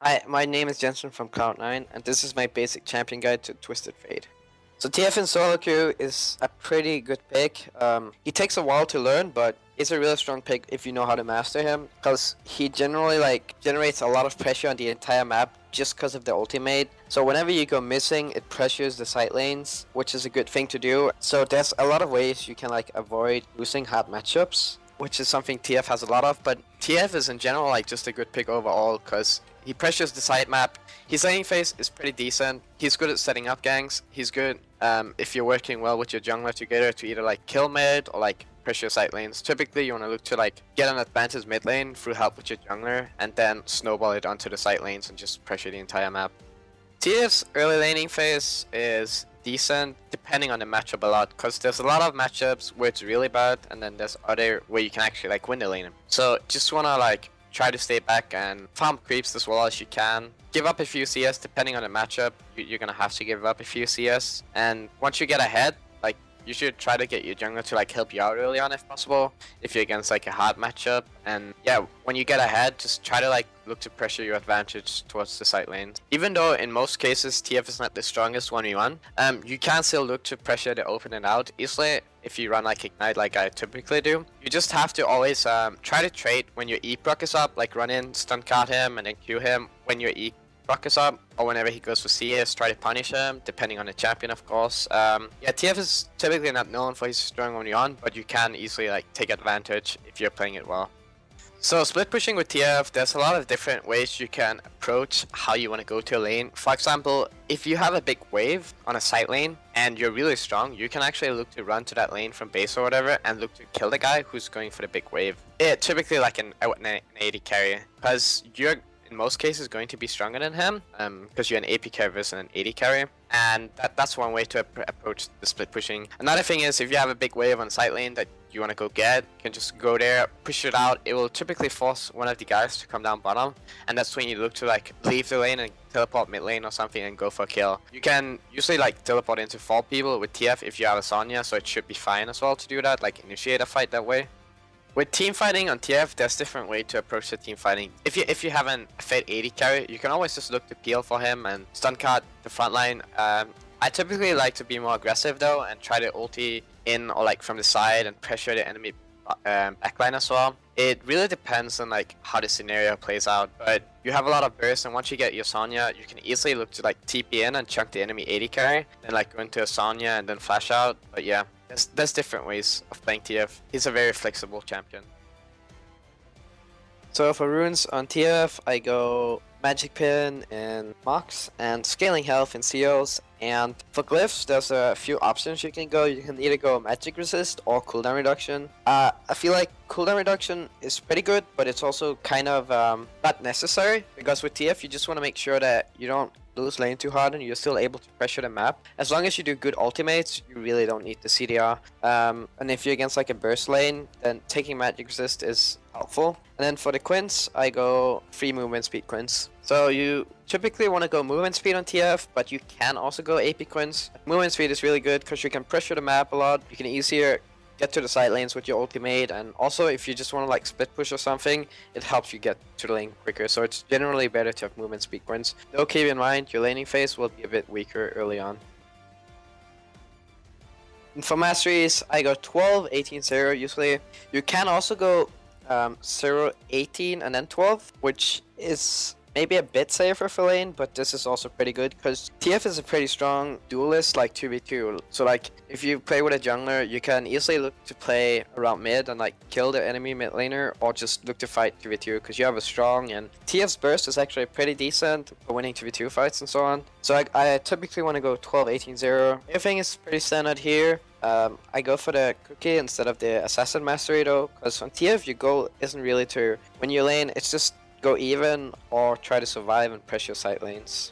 Hi, my name is Jensen from Cloud9, and this is my basic champion guide to Twisted Fate. So TF in solo queue is a pretty good pick. He takes a while to learn, but he's a really strong pick if you know how to master him, because he generally generates a lot of pressure on the entire map just because of the ultimate. So whenever you go missing, it pressures the side lanes, which is a good thing to do. So there's a lot of ways you can avoid losing hard matchups, which is something TF has a lot of, but TF is in general just a good pick overall because he pressures the side map. His laning phase is pretty decent. He's good at setting up ganks. He's good if you're working well with your jungler together to either kill mid or pressure side lanes. Typically you want to look to get an advantage mid lane through help with your jungler and then snowball it onto the side lanes and just pressure the entire map. TF's early laning phase is decent depending on the matchup a lot, because there's a lot of matchups where it's really bad and then there's other where you can actually win the lane. So just wanna try to stay back and farm creeps as well as you can. Give up a few CS depending on the matchup. You're gonna have to give up a few CS, and once you get ahead, you should try to get your jungler to help you out early on if possible, if you're against a hard matchup. And yeah, when you get ahead, just try to look to pressure your advantage towards the side lanes. Even though in most cases TF is not the strongest 1v1, you can still look to pressure the open and out easily if you run Ignite like I typically do. You just have to always try to trade when your E proc is up, run in, stun card him, and then Q him when your E proc is up, or whenever he goes for CS, try to punish him, depending on the champion of course. Yeah, TF is typically not known for his strong 1v1, but you can easily take advantage if you're playing it well. So split pushing with TF, there's a lot of different ways you can approach how you want to go to a lane. For example, if you have a big wave on a side lane and you're really strong, you can actually look to run to that lane from base or whatever and look to kill the guy who's going for the big wave. Typically an AD carry, because you're in most cases going to be stronger than him, because you're an AP carry versus an AD carry, and that's one way to approach the split pushing. Another thing is, if you have a big wave on side lane that you want to go get, you can just go there, push it out. It will typically force one of the guys to come down bottom, and that's when you look to leave the lane and teleport mid lane or something and go for a kill. You can usually teleport into 4 people with TF if you have a Sonya, so it should be fine as well to do that, initiate a fight that way. With team fighting on TF, there's different way to approach the team fighting. If you have a Fate 80 carry, you can always just look to peel for him and stun card the front line. I typically like to be more aggressive though and try to ulti in or from the side and pressure the enemy backline as well. It really depends on how the scenario plays out, but you have a lot of burst, and once you get your Sonya, you can easily look to TP in and chunk the enemy 80 carry, then go into a Sonya and then flash out. But yeah, there's different ways of playing TF. He's a very flexible champion. So for runes on TF, I go Magic Pin in Mox and Scaling Health in Seals. And for glyphs, there's a few options you can go. You can either go Magic Resist or Cooldown Reduction. I feel like Cooldown Reduction is pretty good, but it's also kind of not necessary, because with TF you just want to make sure that you don't lose lane too hard and you're still able to pressure the map. As long as you do good ultimates, you really don't need the CDR. And if you're against a burst lane, then taking Magic Resist is helpful. And then for the quints, I go free movement speed quints. So you typically want to go movement speed on TF, but you can also go AP quints. Movement speed is really good because you can pressure the map a lot. You can easier get to the side lanes with your ultimate, and also if you just want to split push or something, it helps you get to the lane quicker. So it's generally better to have movement speed quints. Though keep in mind, your laning phase will be a bit weaker early on. And for masteries, I go 12, 18, 0 usually. You can also go 0, 18 and then 12, which is maybe a bit safer for lane, but this is also pretty good because TF is a pretty strong duelist 2v2. So if you play with a jungler, you can easily look to play around mid and kill the enemy mid laner, or just look to fight 2v2 because you have a strong, and TF's burst is actually pretty decent for winning 2v2 fights and so on. So I typically want to go 12, 18, 0. Everything is pretty standard here. I go for the cookie instead of the assassin mastery though, because on TF your goal isn't really to win your lane, it's just go even or try to survive and pressure side lanes.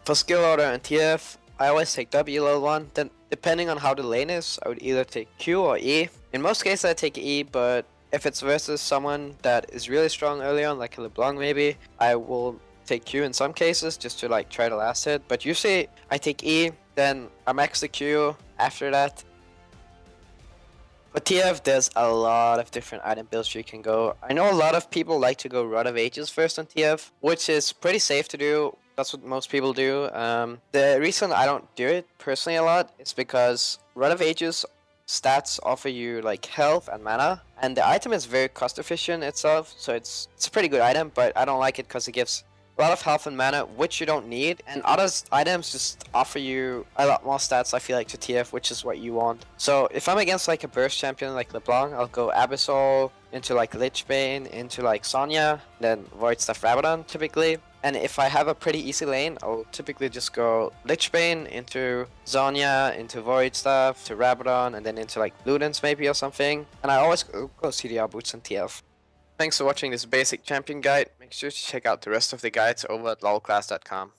For skill order on TF, I always take W level 1, then depending on how the lane is, I would either take Q or E. In most cases I take E, but if it's versus someone that is really strong early on, like a LeBlanc maybe, I will take Q in some cases just to try the last hit. But usually I take E, then I max the Q after that. For TF, there's a lot of different item builds you can go. I know a lot of people like to go Rod of Ages first on TF, which is pretty safe to do. That's what most people do. The reason I don't do it personally a lot is because Rod of Ages stats offer you like health and mana, and the item is very cost efficient itself, so it's a pretty good item, but I don't like it because it gives a lot of health and mana, which you don't need, and other items just offer you a lot more stats, I feel like, to TF, which is what you want. So if I'm against like a burst champion like LeBlanc, I'll go Abyssal into like Lichbane, into like Sonya, then Void Stuff Rabadon typically. And if I have a pretty easy lane, I'll typically just go Lichbane into Zonya, into Void Stuff, to Rabadon, and then into like Ludens maybe or something. And I always go CDR boots and TF. Thanks for watching this basic champion guide. Make sure to check out the rest of the guides over at lolclass.com.